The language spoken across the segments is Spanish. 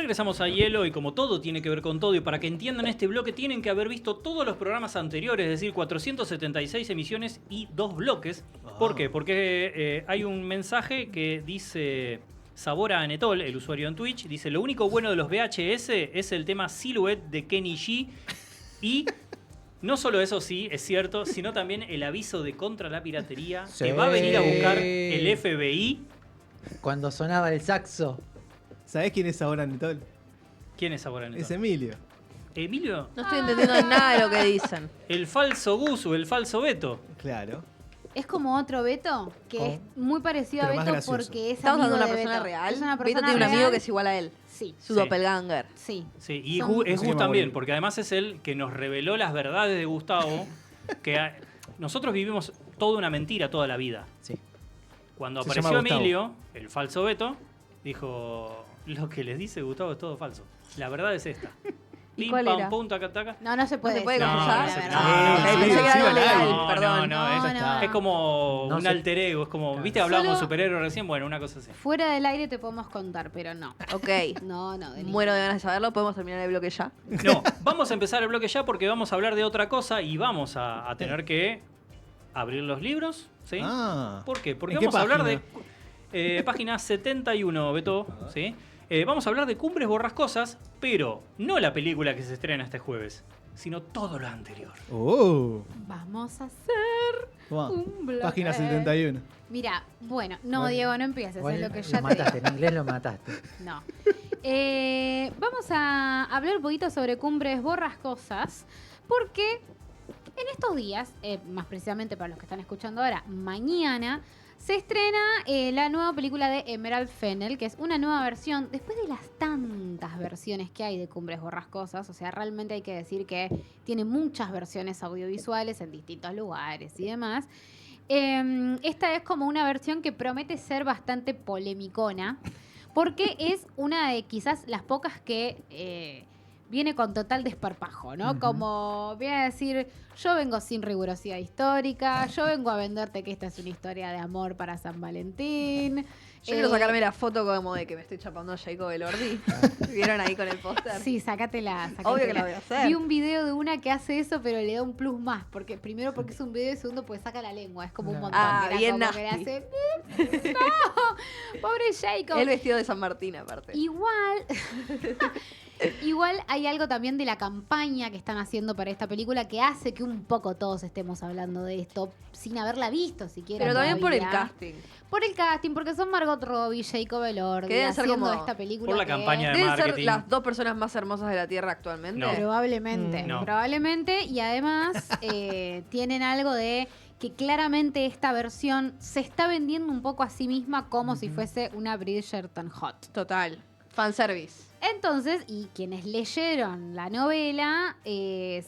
Regresamos a Hielo y como todo tiene que ver con todo y para que entiendan este bloque tienen que haber visto todos los programas anteriores, es decir, 476 emisiones y 2 bloques. ¿Por qué? Porque hay un mensaje que dice Sabora Anetol, el usuario en Twitch, dice: lo único bueno de los VHS es el tema Silhouette de Kenny G y... No solo eso sí, es cierto, sino también el aviso de contra la piratería que va a venir a buscar el FBI. Cuando sonaba el saxo. ¿Sabés quién es ahora Anetol? ¿Quién es ahora en Es Emilio. ¿Emilio? No estoy entendiendo nada de lo que dicen. El falso Gus o el falso Beto. Claro. Es como otro Beto, que es muy parecido Pero a más Beto gracioso. porque es ¿Estamos amigo hablando de una de persona Beto. real? Es una Beto persona tiene un amigo real. que es igual a él. Sí, Su Sí. doppelganger. sí. Sí, y Son- es Se Gus llama también, Bolívar. porque además es él que nos reveló las verdades de Gustavo, que nosotros vivimos toda una mentira toda la vida. Sí. Cuando Se apareció llama Gustavo. Emilio, el falso Beto, dijo: lo que les dice Gustavo es todo falso. La verdad es esta. ¿Y Pim, cuál pam, era? pum, taca, taca. No se puede. se puede decir, confesar? la No, verdad. no, Ok, pensé que era algo legal, perdón. No, Es como No un se- alter ego, es como, Claro. ¿viste? Hablábamos de Solo- superhéroes recién, bueno, una cosa así. Fuera del aire te podemos contar, pero no. Ok. No, de Muero de ganas de saberlo. ¿Podemos terminar el bloque ya? No, vamos a empezar el bloque ya porque vamos a hablar de otra cosa y vamos a tener que abrir los libros, ¿sí? Ah. ¿Por qué? Porque ¿En qué vamos a hablar de página? página 71, Beto, ¿sí? Vamos a hablar de Cumbres Borrascosas, pero no la película que se estrena este jueves, sino todo lo anterior. Vamos a hacer Toma. un bloque. Página 71. Mira, bueno, no, Bueno, Diego, no empieces, Igual es lo que lo ya te mataste, digo. en inglés lo mataste. No. Vamos a hablar un poquito sobre Cumbres Borrascosas, porque en estos días, más precisamente para los que están escuchando ahora, mañana se estrena la nueva película de Emerald Fennell, que es una nueva versión, después de las tantas versiones que hay de Cumbres Borrascosas, o sea, realmente hay que decir que tiene muchas versiones audiovisuales en distintos lugares y demás. Esta es como una versión que promete ser bastante polemicona, porque es una de quizás las pocas que viene con total desparpajo, ¿no? Ujú. Como viene a decir, yo vengo sin rigurosidad histórica, yo vengo a venderte que esta es una historia de amor para San Valentín. Yo quiero sacarme la foto como de que me estoy chapando a Jacob Elordi. ¿Vieron ahí con el póster? Sí, sácatela. Obvio que la voy a hacer. Vi un video de una que hace eso, pero le da un plus más. Porque primero porque es un video y segundo porque saca la lengua. Es como un No. montón. Ah, Era bien como que le nasty. hace, ¡no! Pobre Jacob. El vestido de San Martín, aparte. Igual hay algo también de la campaña que están haciendo para esta película que hace que un poco todos estemos hablando de esto sin haberla visto siquiera. Pero también por el todavía. casting. Por el casting, porque son Margot Robbie, Jacob Elordi, Que deben ser haciendo como- esta película. Por la que- campaña de Deben ser marketing. las dos personas más hermosas de la Tierra actualmente. No. Probablemente, No. probablemente. Y además tienen algo de que claramente esta versión se está vendiendo un poco a sí misma como si fuese una Bridgerton Hot. Total. Fanservice. Entonces, y quienes leyeron la novela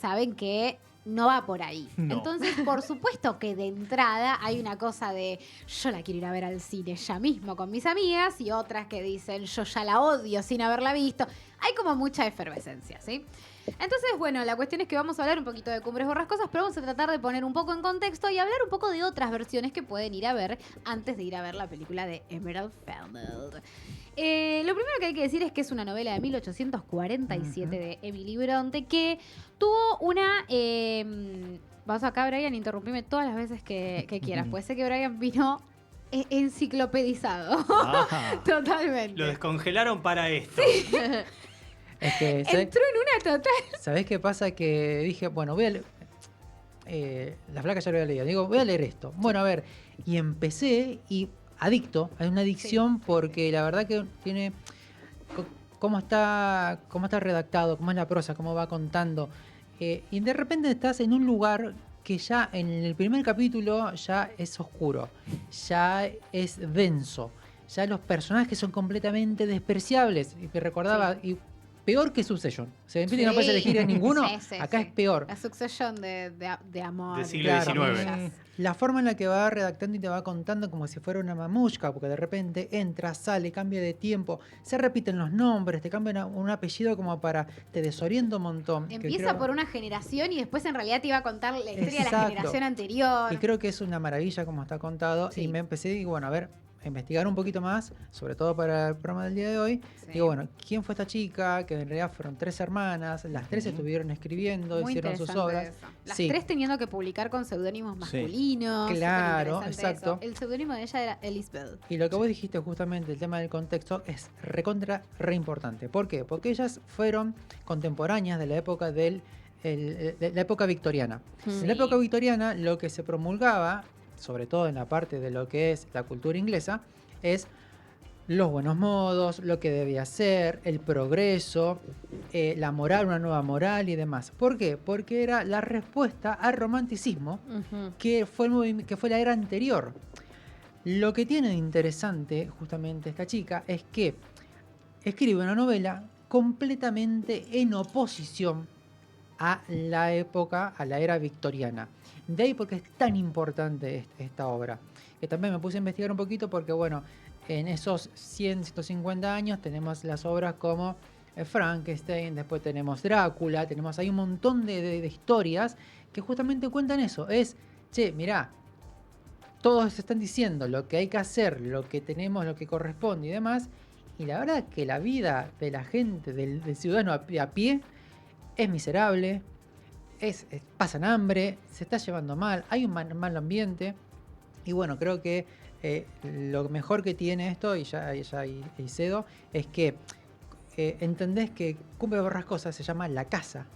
saben que no va por ahí. No. Entonces, por supuesto que de entrada hay una cosa de yo la quiero ir a ver al cine ya mismo con mis amigas y otras que dicen yo ya la odio sin haberla visto. Hay como mucha efervescencia, ¿sí? Entonces, bueno, la cuestión es que vamos a hablar un poquito de Cumbres Borrascosas, pero vamos a tratar de poner un poco en contexto y hablar un poco de otras versiones que pueden ir a ver antes de ir a ver la película de Emerald Fennell. Lo primero que hay que decir es que es una novela de 1847 de Emily Bronte que tuvo una... vas acá, Brian, interrumpime todas las veces que quieras, pues sé que Brian vino enciclopedizado. Ajá. Totalmente. Lo descongelaron para esto. Es que, Entró en una total... ¿sabés qué pasa? Que dije, bueno, voy a leer. La flaca ya lo había leído. Digo, voy a leer esto. Bueno, a ver. Y empecé y adicto. Hay una adicción porque la verdad que tiene. Cómo está redactado, cómo es la prosa, cómo va contando. Y de repente estás en un lugar que ya en el primer capítulo ya es oscuro, ya es denso, ya los personajes son completamente despreciables. Y me recordaba, y peor que Succession. O sea, en no puedes elegir a ninguno, Sí, sí, acá sí. es peor. La sucesión de amor. Del siglo Claro, XIX. la forma en la que va redactando y te va contando como si fuera una mamushka, porque de repente entra, sale, cambia de tiempo, se repiten los nombres, te cambian un apellido como para, te desorienta un montón. que Empieza creo- por una generación y después en realidad te iba a contar la historia de la Exacto. generación anterior. Y creo que es una maravilla como está contado. Sí. Y me empecé y digo, bueno, a ver, investigar un poquito más, sobre todo para el programa del día de hoy. Sí. Digo, bueno, ¿quién fue esta chica? Que en realidad fueron 3 hermanas, las 3 estuvieron escribiendo, Muy hicieron sus interesante obras. eso. Las Sí. 3 teniendo que publicar con seudónimos Sí. masculinos. Claro, superinteresante exacto. eso. El seudónimo de ella era Elizabeth. Y lo que vos dijiste justamente, el tema del contexto, es re importante. ¿Por qué? Porque ellas fueron contemporáneas de la época de la época victoriana. En la Sí. época victoriana lo que se promulgaba, sobre todo en la parte de lo que es la cultura inglesa, es los buenos modos, lo que debía ser, el progreso, la moral, una nueva moral y demás. ¿Por qué? Porque era la respuesta al romanticismo Ujú. que fue la era anterior. Lo que tiene de interesante justamente esta chica es que escribe una novela completamente en oposición a la época, a la era victoriana. De ahí porque es tan importante esta obra. Que también me puse a investigar un poquito porque, bueno, en esos 100, 150 años tenemos las obras como Frankenstein, después tenemos Drácula, tenemos ahí un montón de historias que justamente cuentan eso. Es, che, mirá, todos están diciendo lo que hay que hacer, lo que tenemos, lo que corresponde y demás. Y la verdad que la vida de la gente, del ciudadano a pie, es miserable, pasan hambre, se está llevando mal, hay un mal ambiente. Y bueno, creo que lo mejor que tiene esto, y ya y cedo, es que entendés que Cumbre Borrascosa se llama La Casa.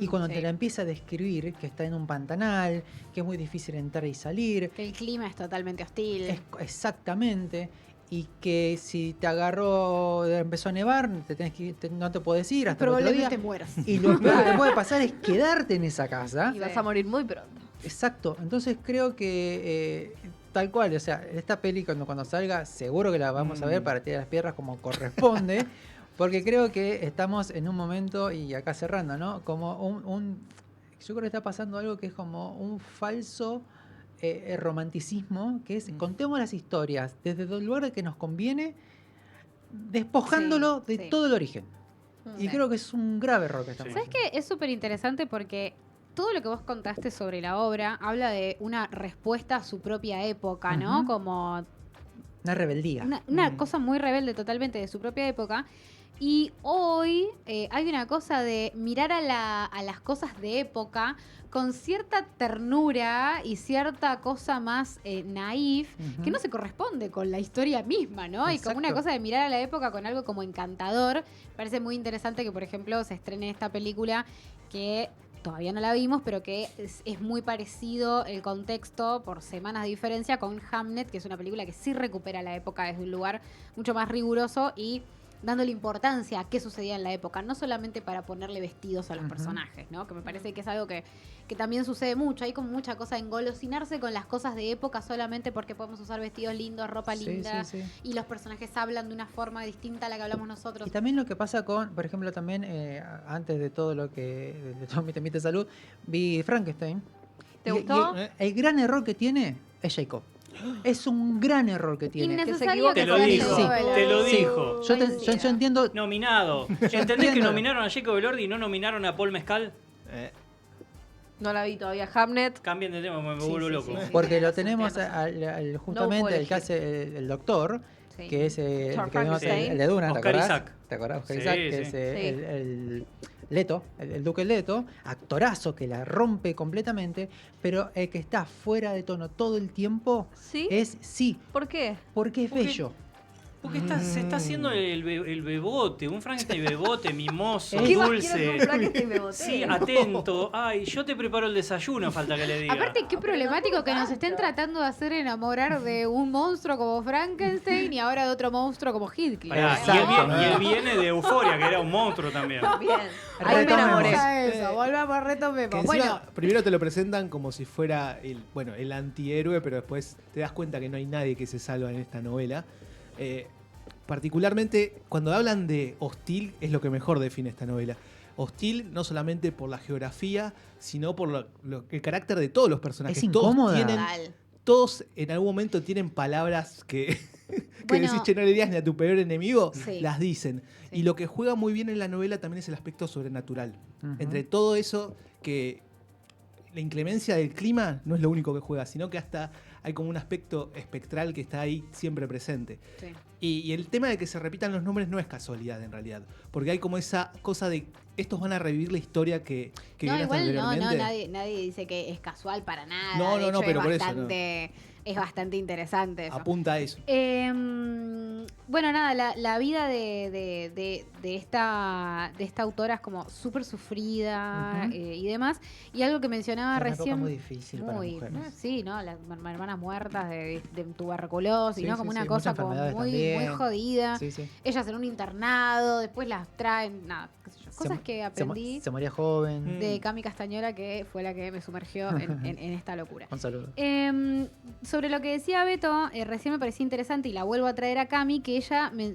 Y cuando Sí. te la empieza a describir, que está en un pantanal, que es muy difícil entrar y salir, Que el clima es totalmente hostil. exactamente, y que si te agarró, empezó a nevar, no te puedes ir hasta el otro día. Probablemente mueras. Y lo peor que te puede pasar es quedarte en esa casa. Y vas a morir muy pronto. Exacto, entonces creo que tal cual, o sea, esta peli cuando salga, seguro que la vamos a ver para tirar las piedras como corresponde, porque creo que estamos en un momento, y acá cerrando, ¿no? Como yo creo que está pasando algo que es como un falso romanticismo, que es contemos las historias desde el lugar que nos conviene, despojándolo Sí, de sí. todo el origen. Y Sí. creo que es un grave error que estamos ¿Sabes haciendo. qué? Es súper interesante porque todo lo que vos contaste sobre la obra habla de una respuesta a su propia época, ¿no? Ujú. Como Una rebeldía. una cosa muy rebelde totalmente de su propia época. Y hoy hay una cosa de mirar a las cosas de época con cierta ternura y cierta cosa más naif Ujú. que no se corresponde con la historia misma, ¿no? Y como una Exacto. cosa de mirar a la época con algo como encantador. Parece muy interesante que, por ejemplo, se estrene esta película que todavía no la vimos, pero que es muy parecido el contexto por semanas de diferencia con Hamnet, que es una película que sí recupera la época desde un lugar mucho más riguroso y dándole importancia a qué sucedía en la época, no solamente para ponerle vestidos a los Ujú. personajes, ¿no? Que me parece que es algo que también sucede mucho. Hay como mucha cosa de engolosinarse con las cosas de época solamente porque podemos usar vestidos lindos, ropa Sí, linda, sí, sí. y los personajes hablan de una forma distinta a la que hablamos nosotros. Y también lo que pasa con, por ejemplo, también antes de todo lo que, de todo mi temita de salud, vi Frankenstein. ¿Te Y- gustó? y el gran error que tiene es Jacob. Es un gran error que tiene. Innecesario Te que lo sea dijo, Jacob te lo Elordi. dijo. Yo entiendo. Nominado. ¿Entendés que entiendo. nominaron a Jacob Elordi y no nominaron a Paul Mescal? No la vi todavía. Hamnet. Cambien de tema, me Sí, vuelvo sí, loco. sí, sí. Porque Tienes lo razón, tenemos tienes razón. justamente el que elegir. hace el doctor, Sí. que es el Dr. que vimos Frankenstein. el de Duna, ¿te Oscar acordás? Isaac. ¿Te acordás? Oscar Sí, Isaac, que sí. es Sí. el Leto, el Duque Leto, actorazo que la rompe completamente, pero el que está fuera de tono todo el tiempo ¿Sí? es sí, ¿Por qué? porque es Porque- bello. Porque se está haciendo el bebote, un Frankenstein bebote, mimoso, ¿Qué más dulce. quiero que un Frankenstein me boté? Sí, atento. Ay, yo te preparo el desayuno, falta que le diga. Aparte, qué problemático que nos estén tratando de hacer enamorar de un monstruo como Frankenstein y ahora de otro monstruo como Heathcliff. Pará, Exacto. y él viene de Euforia, que era un monstruo también. Bien. Ahí me Retomemos. enamoré. Vamos a eso, volvamos, Que retomemos. encima, Bueno, primero te lo presentan como si fuera el antihéroe, pero después te das cuenta que no hay nadie que se salva en esta novela. Particularmente, cuando hablan de hostil, es lo que mejor define esta novela. Hostil no solamente por la geografía, sino por el carácter de todos los personajes. Es incómoda. total. Todos en algún momento tienen palabras que, Bueno. decís, che, no le digas ni a tu peor enemigo, Sí. las dicen. Sí. Y lo que juega muy bien en la novela también es el aspecto sobrenatural. Ujú. Entre todo eso, que la inclemencia del clima no es lo único que juega, sino que hasta hay como un aspecto espectral que está ahí siempre presente. Sí. Y el tema de que se repitan los nombres no es casualidad en realidad, porque hay como esa cosa de estos van a revivir la historia que No, vieron igual anteriormente. nadie dice que es casual para nada. No, De no, no, hecho, pero es por eso, bastante, es bastante interesante eso. Apunta a eso. Bueno, nada, la vida de esta autora es como súper sufrida Ujú. y demás. Y algo que mencionaba Es una época recién. muy difícil para muy- mujeres. sí, ¿no? Las hermanas muertas de tuberculosis, Sí, ¿no? sí, Como sí, una muchas cosa como enfermedades muy también. jodida. Sí, sí. Ellas en un internado, después las traen, nada, qué sé yo. Cosas que aprendí Se moría joven. de Cami Castañola, que fue la que me sumergió en esta locura. Un saludo. Sobre lo que decía Beto, recién me parecía interesante y la vuelvo a traer a Cami, que ella me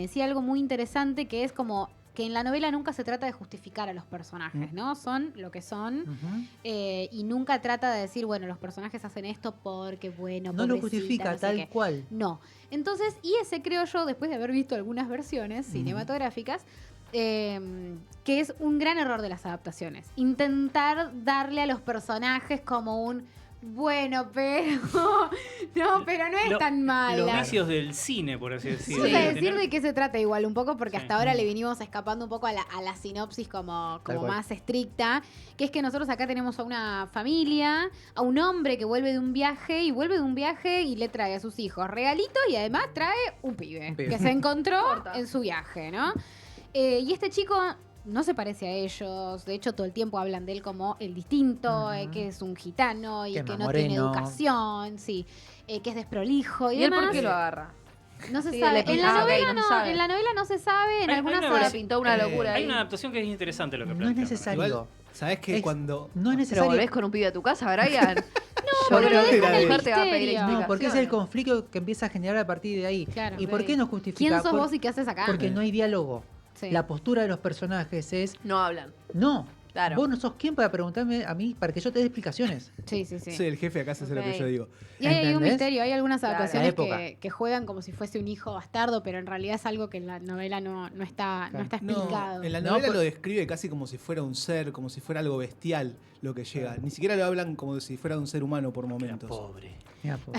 decía algo muy interesante, que es como que en la novela nunca se trata de justificar a los personajes, ¿no? Son lo que son Ujú. y nunca trata de decir, bueno, los personajes hacen esto porque, bueno, No lo pobrecita, justifica no sé tal qué. cual. No. Entonces, y ese creo yo, después de haber visto algunas versiones cinematográficas, que es un gran error de las adaptaciones. Intentar darle a los personajes como un bueno, pero no, pero no es tan mala. Los vicios del cine, por así decirlo. Vamos a De decir tener- de qué se trata igual un poco, porque Sí. hasta ahora le venimos escapando un poco a la sinopsis como Tal cual. más estricta, que es que nosotros acá tenemos a una familia, a un hombre que vuelve de un viaje y le trae a sus hijos regalitos y además trae un pibe, Un pibe. que se encontró Corta. en su viaje, ¿no? Y este chico no se parece a ellos, de hecho todo el tiempo hablan de él como el distinto, Ujú. que es un gitano y Que es que más no tiene moreno. educación, sí, que es desprolijo y, ¿Y él demás. por qué lo agarra? No se Sí, sabe. le En pinta- la ah, ok, novela no no, se sabe. en la novela no se sabe, en Hay algunas una Se le versión- pintó una locura Hay ahí. una adaptación que es interesante lo que No es plantea. necesario. Igual, ¿sabes que Es- cuando No es ¿Pero necesario. volvés con un pibe a tu casa, Brian? Yo pero creo que deja la el mujer te va a pedir misterio. explicaciones. No, porque es el conflicto que empieza a generar a partir de ahí. Claro. ¿Y Ok. por qué no justifica? ¿Quién sos Por- vos y qué haces acá? Porque no hay diálogo. Sí. La postura de los personajes es, No hablan. no, Claro. vos no sos quien para preguntarme a mí para que yo te dé explicaciones. Sí, sí, sí. soy el jefe acá, se hace lo que Ok. yo digo. Y ahí hay un ¿Entendés? misterio, hay algunas Claro. adaptaciones La época. que juegan como si fuese un hijo bastardo, pero en realidad es algo que en la novela no está Claro. explicado. No, en la No, novela por- lo describe casi como si fuera un ser, como si fuera algo bestial lo que llega. Ni siquiera lo hablan como si fuera un ser humano por Era momentos. pobre. Mira, po.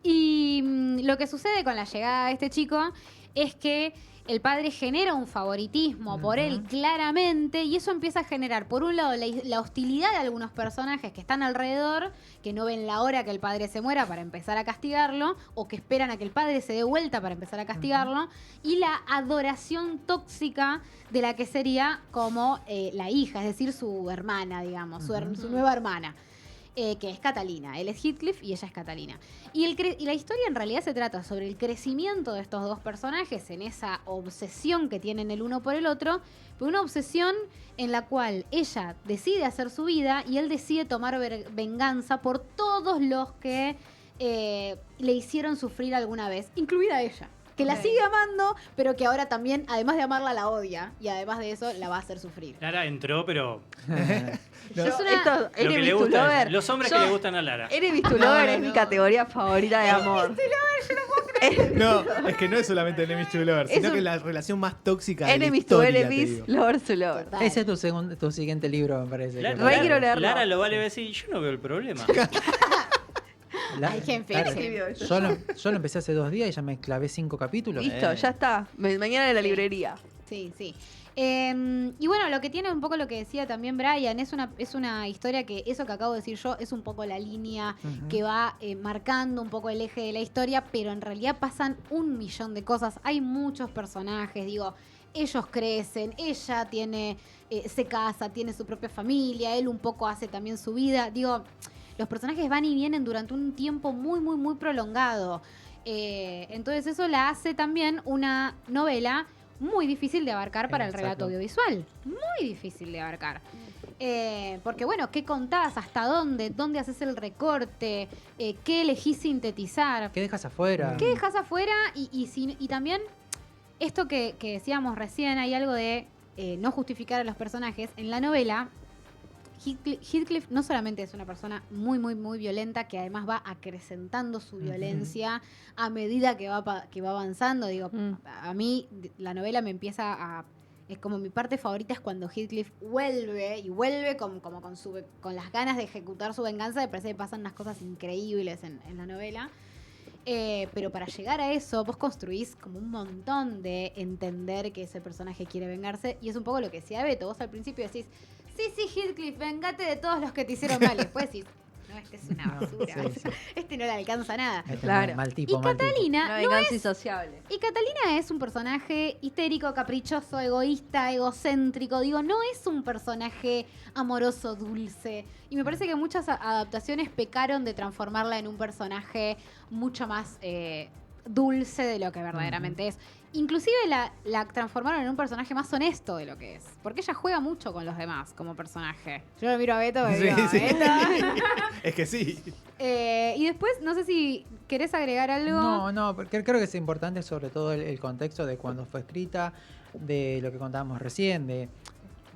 Y lo que sucede con la llegada de este chico es que el padre genera un favoritismo por él claramente y eso empieza a generar, por un lado, la hostilidad de algunos personajes que están alrededor, que no ven la hora que el padre se muera para empezar a castigarlo, o que esperan a que el padre se dé vuelta para empezar a castigarlo, y la adoración tóxica de la que sería como la hija, es decir, su hermana, digamos, su nueva hermana. Que es Catalina. Él es Heathcliff y ella es Catalina. Y la historia en realidad se trata sobre el crecimiento de estos dos personajes en esa obsesión que tienen el uno por el otro, pero una obsesión en la cual ella decide hacer su vida y él decide tomar venganza por todos los que le hicieron sufrir alguna vez, incluida ella. Que la Ok. sigue amando, pero que ahora también, además de amarla, la odia. Y además de eso, la va a hacer sufrir. Lara entró, pero No. Es una- Esto, lo que Enemies le to gusta a ella. Lover. Los hombres Yo- que le gustan a Lara. Enemies to Lover es mi categoría favorita de amor. No, es que no es solamente Enemies to Lovers, Es sino un- que es la relación más tóxica de la Enemies to historia, te Enemies, digo. Lovers to Lovers. Total. Ese es tu siguiente libro, me parece. Lara, que- Re quiero leerlo. Lara lo va a leer y decir, yo no veo el problema. La- Hay gente claro. escribió eso? Yo lo empecé hace 2 días y ya me clavé 5 capítulos. Listo, ya está. Mañana en la librería. Sí, sí. Y bueno, lo que tiene un poco lo que decía también Brian, es una historia que eso que acabo de decir yo es un poco la línea Ujú. que va marcando un poco el eje de la historia, pero en realidad pasan un millón de cosas. Hay muchos personajes, digo, ellos crecen, ella tiene, se casa, tiene su propia familia, él un poco hace también su vida. Digo, los personajes van y vienen durante un tiempo muy, muy, muy prolongado. Entonces eso la hace también una novela muy difícil de abarcar para el relato Exacto. audiovisual. Muy difícil de abarcar. Porque bueno, ¿qué contás? ¿Hasta dónde? ¿Dónde haces el recorte? ¿Qué elegís sintetizar? ¿Qué dejas afuera? ¿Qué dejas afuera? Y también esto que decíamos recién, hay algo de no justificar a los personajes. En la novela, Heathcliff no solamente es una persona muy, muy, muy violenta, que además va acrecentando su violencia a medida que va avanzando. Digo, a mí la novela me empieza a Es como mi parte favorita es cuando Heathcliff vuelve y vuelve con con las ganas de ejecutar su venganza. Me parece que pasan unas cosas increíbles en la novela. Pero para llegar a eso, vos construís como un montón de entender que ese personaje quiere vengarse. Y es un poco lo que decía Beto. Vos al principio decís, sí, Heathcliff, vengate de todos los que te hicieron mal. Y después decís, no, este es una basura. Sí, sí. Este no le alcanza nada. Este Claro. mal tipo, Y mal tipo. Catalina Una no venganza insociable. Y Catalina es un personaje histérico, caprichoso, egoísta, egocéntrico. Digo, no es un personaje amoroso, dulce. Y me parece que muchas adaptaciones pecaron de transformarla en un personaje mucho más dulce de lo que verdaderamente es. Inclusive la transformaron en un personaje más honesto de lo que es. Porque ella juega mucho con los demás como personaje. Yo lo miro a Beto y digo, Sí. Beto. Es que sí. Y después, no sé si querés agregar algo. No, porque creo que es importante sobre todo el contexto de cuando fue escrita, de lo que contábamos recién, de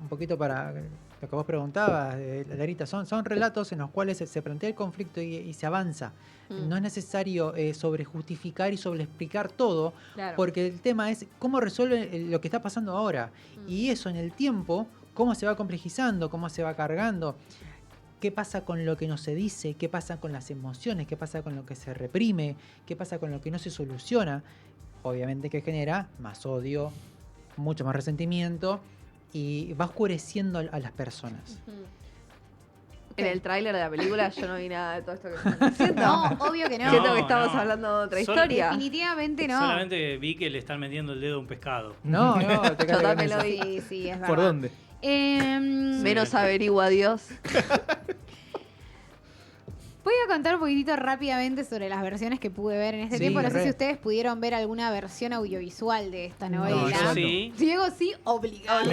un poquito para lo que vos preguntabas, Larita, son relatos en los cuales se plantea el conflicto y se avanza. No es necesario sobrejustificar y sobreexplicar todo, Claro. porque el tema es cómo resuelve lo que está pasando ahora. Y eso en el tiempo, cómo se va complejizando, cómo se va cargando. ¿Qué pasa con lo que no se dice? ¿Qué pasa con las emociones? ¿Qué pasa con lo que se reprime? ¿Qué pasa con lo que no se soluciona? Obviamente que genera más odio, mucho más resentimiento y va oscureciendo a las personas. En el tráiler de la película yo no vi nada de todo esto que están diciendo. No, obvio que no. Siento que estamos no. hablando de otra Solo- historia. Definitivamente no. Solamente vi que le están metiendo el dedo a un pescado. No, te Yo cae también con lo eso. vi. Sí, es verdad. ¿Por dónde? Menos averigua Dios. Voy a contar un poquitito rápidamente sobre las versiones que pude ver en este Sí, tiempo. No sé re. si ustedes pudieron ver alguna versión audiovisual de esta No, novela. yo no. sí. Diego sí, obligado.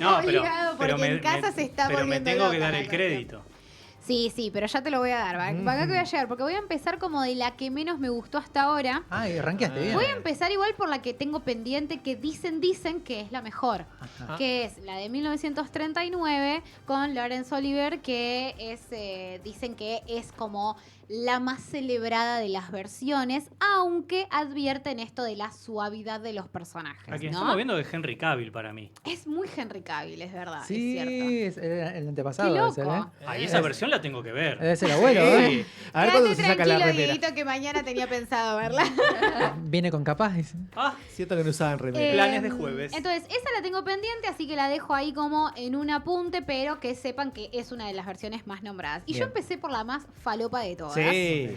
No, Obligado, porque en casa se está pero me volviendo tengo que loca dar la el cuestión. crédito. Sí, pero ya te lo voy a dar. ¿Para qué voy a llegar? Porque voy a empezar como de la que menos me gustó hasta ahora. Ay, arranqueaste bien. Voy a empezar igual por la que tengo pendiente, que dicen que es la mejor. Ajá. Que es la de 1939 con Laurence Olivier, que es dicen que es como la más celebrada de las versiones, aunque advierten esto de la suavidad de los personajes. A quien ¿no? estamos viendo es Henry Cavill para mí. Es muy Henry Cavill, es verdad, Sí, es cierto. es el antepasado. Qué debe ser, loco. Ahí esa versión la tengo que ver. Debe ser abuelo, Sí. ¿eh? A ver cuándo Quédate se saca la tranquilo, remera. Dieguito, que mañana tenía pensado verla. Viene con capaz. dice. Ah, Siento que no usaban remera. Planes de jueves. Entonces, esa la tengo pendiente, así que la dejo ahí como en un apunte, pero que sepan que es una de las versiones más nombradas. Y yo Bien. empecé por la más falopa de todas. Sí.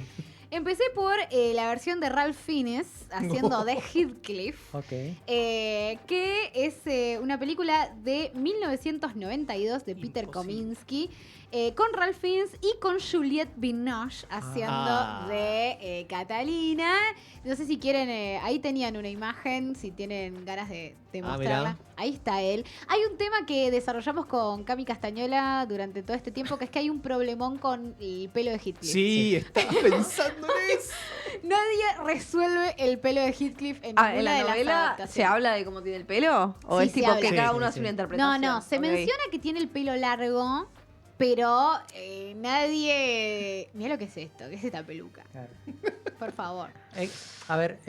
Empecé por la versión de Ralph Fiennes haciendo de Heathcliff. Ok. Que es una película de 1992 de Peter Imposible. Kominsky, con Ralph Fiennes y con Juliette Binoche haciendo de Catalina. No sé si quieren, ahí tenían una imagen, si tienen ganas de mostrarla. mirá. Ahí está él. Hay un tema que desarrollamos con Cami Castañola durante todo este tiempo, que es que hay un problemón con el pelo de Heathcliff. Sí, estaba pensando en eso. Nadie resuelve el pelo de Heathcliff en ninguna ¿En la de las novela adaptaciones. se habla de cómo tiene el pelo? ¿O Sí, es se tipo habla. que cada Sí, uno sí, hace sí. una interpretación? No, se Ok. menciona que tiene el pelo largo, pero nadie... Mira lo que es esto, ¿qué es esta peluca? Claro. Por favor. A ver,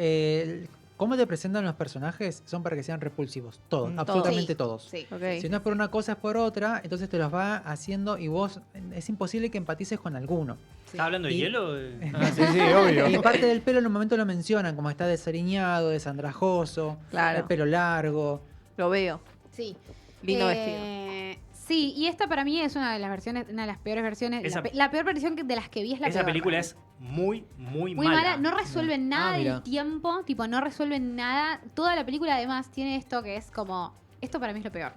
¿cómo te presentan los personajes? Son para que sean repulsivos. Todos, absolutamente Sí, todos. Sí. Ok. Si no es por una cosa, es por otra, entonces te los va haciendo y vos es imposible que empatices con alguno. ¿Estás hablando de Y- hielo? Ah, sí, sí, obvio. Y parte del pelo en un momento lo mencionan, como está desaliñado, desandrajoso, Claro. el pelo largo. Lo veo. Sí. Lindo Sí, y esta para mí es una de las versiones, una de las peores versiones. Esa- La peor versión de las que vi es la Esa peor. película es muy muy mala, no resuelven nada del mira. tiempo, tipo, no resuelven nada. Toda la película además tiene esto que es como, esto para mí es lo peor.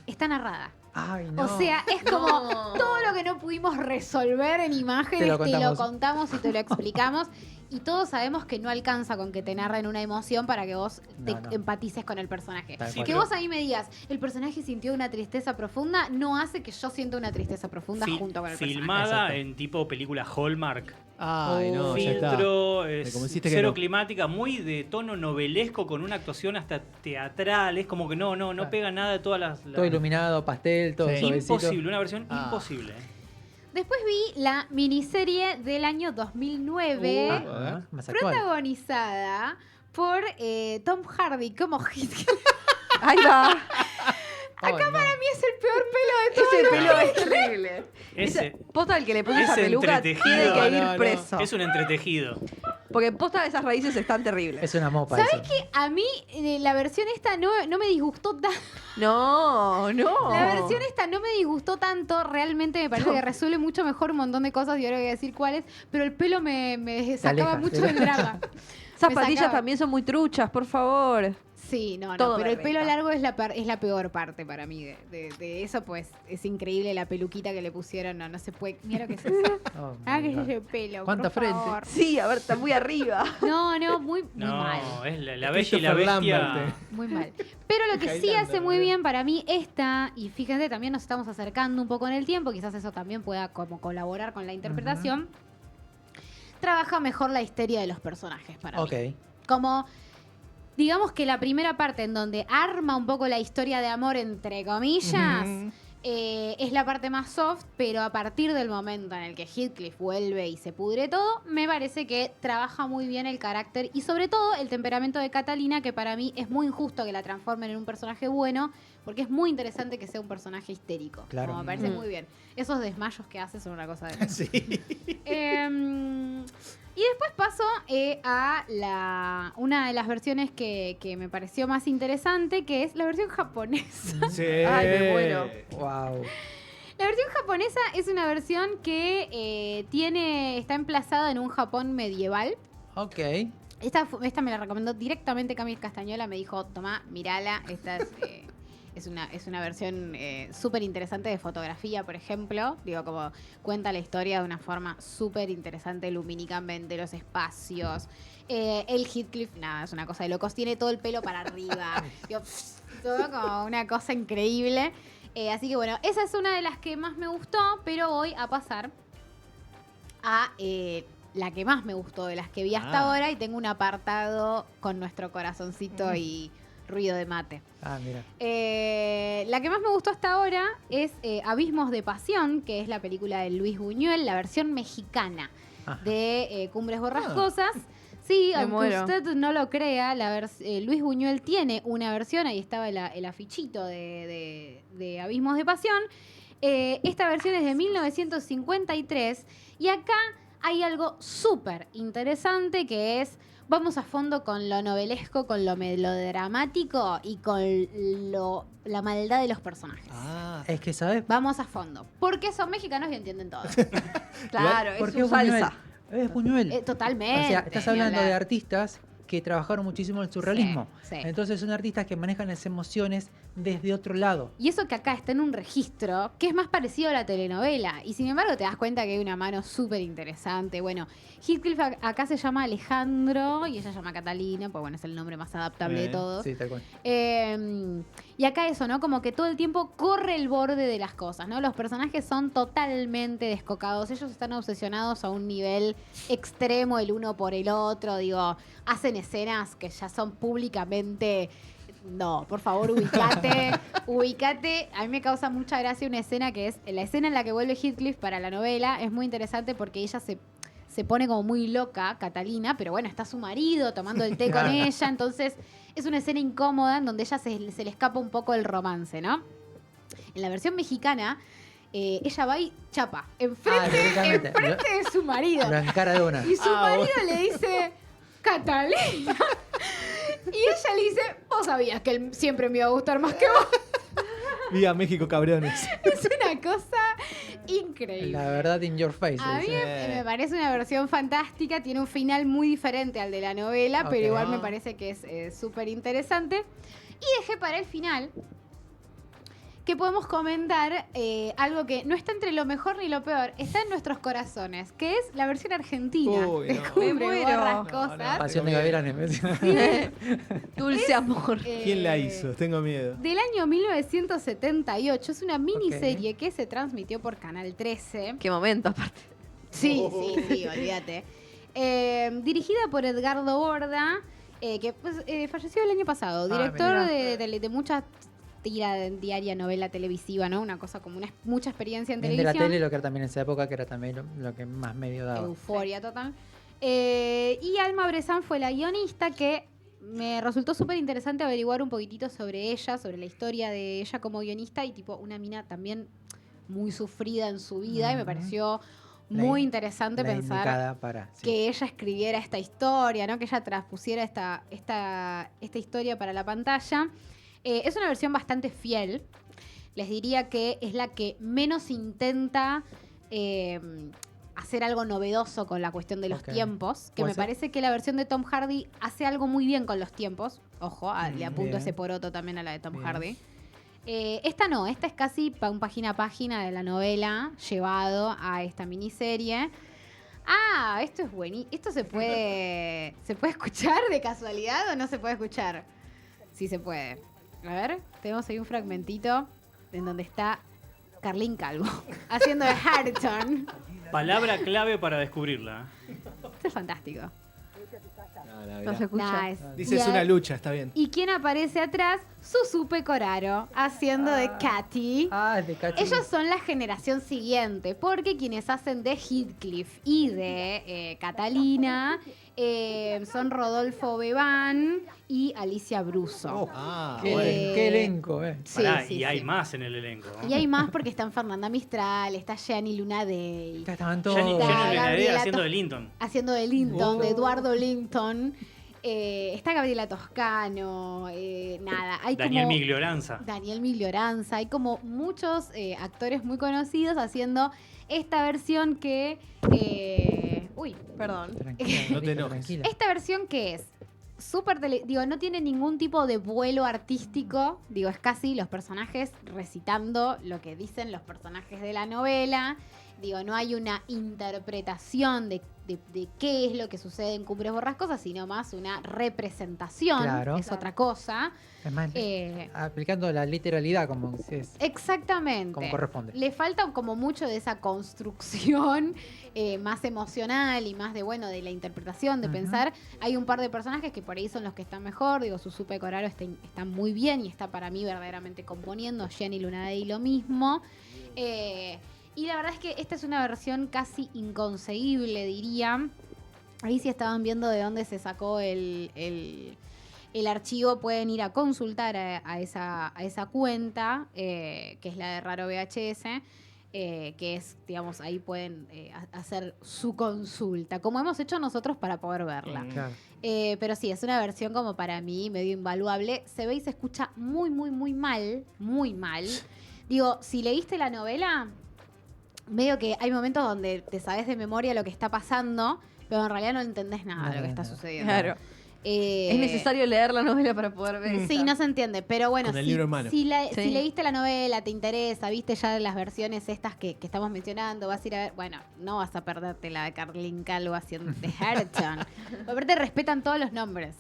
Está narrada. Ay, no. O sea, es como No. todo lo que no pudimos resolver en imágenes, Te lo te lo contamos. contamos y te lo explicamos. Y todos sabemos que no alcanza con que te narren una emoción para que vos te No, no. empatices con el personaje. Tal Sí, cual. Que pero- vos ahí me digas, el personaje sintió una tristeza profunda, no hace que yo sienta una tristeza profunda junto con el personaje. filmada Exacto. en tipo película Hallmark. Ay, no, ya está. Filtro, Me convenciste que cero no. climática, muy de tono novelesco con una actuación hasta teatral. Es como que no Claro. pega nada de todas las. Todo iluminado, pastel, todo Sí. suavecito. Imposible, una versión Ah. imposible. Después vi la miniserie del año 2009, A ver. Más actual. protagonizada por Tom Hardy como Heathcliff. Ahí va. Acá para mí Es el peor pelo de Ese todos. pelo es terrible. Ese, Posta, el que le puso esa ese peluca entretejido. tiene que ir No, no. preso. es un entretejido. Porque posta esas raíces están terribles. Es una mopa ¿Sabes eso. qué? A mí la versión esta no me disgustó tanto. No. La versión esta no me disgustó tanto. Realmente me parece que resuelve mucho mejor un montón de cosas y ahora voy a decir cuáles. Pero el pelo me sacaba aleja, mucho te del drama. Esas Me patillas sacaba. también son muy truchas, por favor. Sí, no, Todo pero el berreta. pelo largo es la peor parte para mí de eso, pues es increíble la peluquita que le pusieron, no se puede. Mira lo que es eso. Oh, Ah, my que God. es ese pelo. ¿Cuánta por frente? favor. Sí, a ver, está muy arriba. No, muy No, mal. es la bella y la Christopher bestia. Lambert. Muy mal. Pero lo que sí Highlander, hace muy ¿verdad? bien para mí esta, y fíjense, también nos estamos acercando un poco en el tiempo, quizás eso también pueda como colaborar con la interpretación, trabaja mejor la histeria de los personajes para Ok. mí. Como, digamos que la primera parte en donde arma un poco la historia de amor, entre comillas, Ujú. es la parte más soft, pero a partir del momento en el que Heathcliff vuelve y se pudre todo, me parece que trabaja muy bien el carácter y sobre todo el temperamento de Catalina, que para mí es muy injusto que la transformen en un personaje bueno, porque es muy interesante que sea un personaje histérico. Claro. Como me parece Mm. muy bien. Esos desmayos que hace son una cosa de... Sí. Y después paso a una de las versiones que me pareció más interesante, que es la versión japonesa. Sí. Ay, me muero. Wow. La versión japonesa es una versión que está emplazada en un Japón medieval. Ok. Esta me la recomendó directamente Camille Castañola, me dijo, tomá, mirala, esta es una versión súper interesante de fotografía, por ejemplo. Digo, como cuenta la historia de una forma súper interesante, lumínicamente, los espacios. El Heathcliff, nada, es una cosa de locos, tiene todo el pelo para arriba. Digo, todo como una cosa increíble. Así que bueno, esa es una de las que más me gustó, pero voy a pasar a la que más me gustó de las que vi hasta ahora y tengo un apartado con nuestro corazoncito y ruido de mate. Ah, mira. La que más me gustó hasta ahora es Abismos de Pasión, que es la película de Luis Buñuel, la versión mexicana Ajá. de Cumbres Borrascosas. Sí, Me aunque muero. usted no lo crea, Luis Buñuel tiene una versión, ahí estaba el afichito de Abismos de Pasión. Esta versión es de 1953 y acá hay algo súper interesante que es, vamos a fondo con lo novelesco, con lo melodramático y con la maldad de los personajes. Ah. Es que, ¿sabes? Vamos a fondo, porque son mexicanos y entienden todo. Claro, es Porque su salsa. Es Buñuel. Totalmente. O sea, estás ni hablando de hablar. artistas que trabajaron muchísimo el surrealismo. Sí, sí. Entonces son artistas que manejan las emociones desde otro lado. Y eso que acá está en un registro que es más parecido a la telenovela. Y sin embargo te das cuenta que hay una mano súper interesante. Bueno, Heathcliff acá se llama Alejandro y ella se llama Catalina, pues bueno, es el nombre más adaptable de Bien. todos. Sí, tal cual. Y acá eso, ¿no? Como que todo el tiempo corre el borde de las cosas, ¿no? Los personajes son totalmente descocados. Ellos están obsesionados a un nivel extremo el uno por el otro. Digo, hacen escenas que ya son públicamente... No, por favor, ubicate, ubicate. A mí me causa mucha gracia una escena que es la escena en la que vuelve Heathcliff para la novela. Es muy interesante porque ella se pone como muy loca, Catalina, pero bueno, está su marido tomando el té con Claro. ella. Entonces es una escena incómoda en donde ella se le escapa un poco el romance, ¿no? En la versión mexicana, ella va y chapa enfrente directamente. de su marido. Lo encara de una. Y su marido le dice, Catalina. Y ella le dice, vos sabías que él siempre me iba a gustar más que vos. Viva México, cabrones. Es una cosa increíble. La verdad, in your face. A mí dice. me parece una versión fantástica, tiene un final muy diferente al de la novela, Ok. pero igual me parece que es súper interesante. Y dejé para el final que podemos comentar algo que no está entre lo mejor ni lo peor, está en nuestros corazones, que es la versión argentina Uy, de no. Cumbres Me muero. Borrascosas. No, no. Pasión de Gavilanes. Dulce amor. ¿Quién la hizo? Tengo miedo. Del año 1978. Es una miniserie que se transmitió por Canal 13. Qué momento, aparte. Sí, olvídate. Dirigida por Edgardo Borda, que pues, falleció el año pasado. Director mirá. de mucha tira de diaria, novela televisiva, ¿no? Una cosa como mucha experiencia en De la televisión. tele, lo que era también en esa época, que era también lo que más medio daba. Euforia total. Y Alma Brezán fue la guionista que me resultó súper interesante averiguar un poquitito sobre ella, sobre la historia de ella como guionista y tipo una mina también muy sufrida en su vida y me Ujú. pareció La muy in- interesante La pensar indicada para. Sí. que ella escribiera esta historia, ¿no? Que ella transpusiera esta historia para la pantalla. Es una versión bastante fiel. Les diría que es la que menos intenta hacer algo novedoso con la cuestión de los Ok. tiempos. Que ¿Puede me ser? parece que la versión de Tom Hardy hace algo muy bien con los tiempos. Ojo, le apunto Bien. ese poroto también a la de Tom Bien. Hardy. Esta no, esta es casi un página a página de la novela llevado a esta miniserie. Ah, esto es buenísimo. ¿Esto se puede escuchar de casualidad o no se puede escuchar? Sí se puede. A ver, tenemos ahí un fragmentito en donde está Carlín Calvo haciendo de Harton. Palabra clave para descubrirla. Esto es fantástico. No se escucha. Nah, Dice, y es una a- lucha, está bien. ¿Y quién aparece atrás? Susupe Coraro, haciendo de Katy. Ah, de Cachi. Ellos son la generación siguiente, porque quienes hacen de Heathcliff y de Catalina son Rodolfo Bebán y Alicia Bruso. Oh, Ah, qué, bueno. qué elenco, Sí, Pará, sí, y hay sí. más en el elenco. Y hay más porque están Fernanda Mistral, está Gianni Lunadei, Ya estaban todos. Jenny Está Lunadé Gabriela haciendo To- de Linton. haciendo de Linton, Oh. de Eduardo Linton. Está Gabriela Toscano, nada. Hay Daniel como Miglioranza. Daniel Miglioranza. Hay como muchos actores muy conocidos haciendo esta versión que... uy, Perdón. Tranquila, No te Rita, enojes. tranquila. esta versión que es súper digo, no tiene ningún tipo de vuelo artístico, digo, es casi los personajes recitando lo que dicen los personajes de la novela, digo, no hay una interpretación de qué es lo que sucede en Cumbres Borrascosas, sino más una representación, Claro. es otra cosa. Es más, Eh, aplicando la literalidad como, exactamente. como corresponde. Le falta como mucho de esa construcción más emocional y más de, bueno, de la interpretación, de Ujú. pensar. Hay un par de personajes que por ahí son los que están mejor. Digo, Susupe Coraro está muy bien y está para mí verdaderamente componiendo. Jenny Lunadei lo mismo. Y la verdad es que esta es una versión casi inconseguible, diría. Ahí si estaban viendo de dónde se sacó el archivo, pueden ir a consultar a esa cuenta, que es la de Raro VHS, que es, digamos, ahí pueden hacer su consulta, como hemos hecho nosotros para poder verla. Claro. Pero sí, es una versión como para mí medio invaluable. Se ve y se escucha muy, muy, muy mal, muy mal. Digo, si leíste la novela, medio que hay momentos donde te sabes de memoria lo que está pasando, pero en realidad no entendés nada No de lo que está entendés nada. sucediendo. Claro. Es necesario leer la novela para poder ver. Sí, esta. no se entiende, pero bueno, Con el libro en mano. si Sí. leíste la novela, te interesa, viste ya las versiones estas que estamos mencionando, vas a ir a ver, bueno, no vas a perderte la de Carlín Calvo haciendo de Harton. Aparte respetan todos los nombres.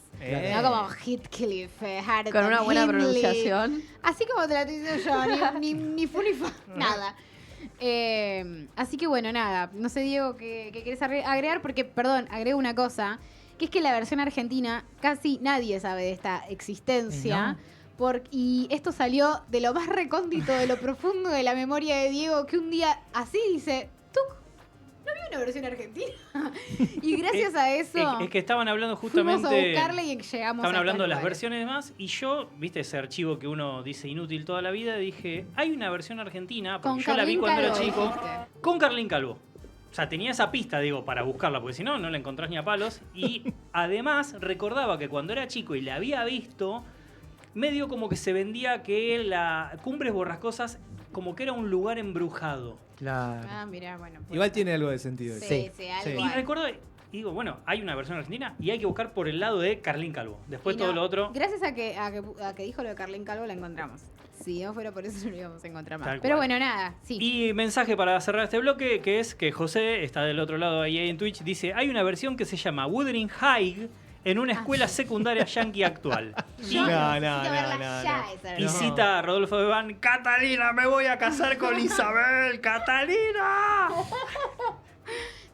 No como Heathcliff, Harton, Con una buena Hindley. pronunciación. Así como te la estoy diciendo yo, ni fu ni fa, nada. Así que bueno, nada. No sé, Diego, ¿qué querés agregar? Porque, perdón, agrego una cosa, que es que la versión argentina casi nadie sabe de esta existencia. Y esto salió de lo más recóndito, de lo profundo de la memoria de Diego, que un día así dice, ¿tú no había una versión argentina? Y gracias a eso Es que estaban hablando fuimos a justamente. buscarle y llegamos Estaban a hablando de estos las lugares. versiones más y yo, viste ese archivo que uno dice inútil toda la vida, dije, hay una versión argentina, porque Con yo la vi Carlín cuando era Calvo, chico, dijiste. con Carlín Calvo. O sea, tenía esa pista, digo, para buscarla, porque si no, no la encontrás ni a palos. Y además recordaba que cuando era chico y la había visto, medio como que se vendía que la Cumbres Borrascosas como que era un lugar embrujado. Claro. Ah, mirá, bueno. pues- Igual tiene algo de sentido. eso. Sí, sí, algo Sí. Y hay. recuerdo, y digo, bueno, hay una versión argentina y hay que buscar por el lado de Carlín Calvo. Después Y todo no, lo otro. Gracias a que dijo lo de Carlín Calvo la encontramos. Si no fuera por eso no lo íbamos a encontrar más. Tal Pero cual. bueno, nada, sí. Y mensaje para cerrar este bloque, que es que José está del otro lado ahí en Twitch, dice, hay una versión que se llama Wuthering High en una escuela secundaria yankee actual. Y, Yo No, necesito no, verla no, ya, no. esa y versión. cita a Rodolfo Bebán, Catalina, me voy a casar con Isabel, Catalina.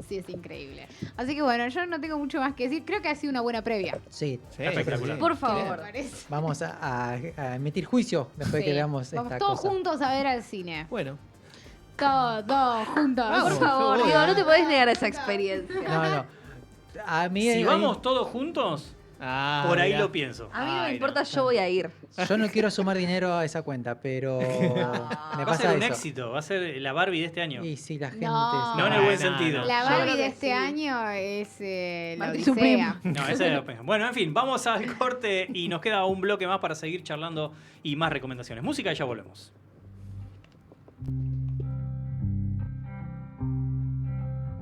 Sí, es increíble. Así que bueno, yo no tengo mucho más que decir. Creo que ha sido una buena previa. Sí. Sí, Espectacular. sí. Por Me favor. parece. Vamos a emitir juicio después Sí. que veamos Vamos esta todos cosa. juntos a ver al cine. Bueno, Todos juntos. Vamos. Por favor, Obvio. Diego, no te podés negar esa experiencia. No, no. A mí Si hay- vamos todos juntos, Por ahí mirá. lo pienso. A mí no me Ay, importa, no. yo voy a ir. Yo no quiero sumar dinero a esa cuenta, pero me Va a pasa ser un eso. éxito, va a ser la Barbie de este año. Y si la gente... No. No en el buen No, sentido. no. La Yo Barbie creo de que este sí. año es la Marty Odisea. Supreme. No, esa era la pena. Bueno, en fin, vamos al corte y nos queda un bloque más para seguir charlando y más recomendaciones. Música y ya volvemos.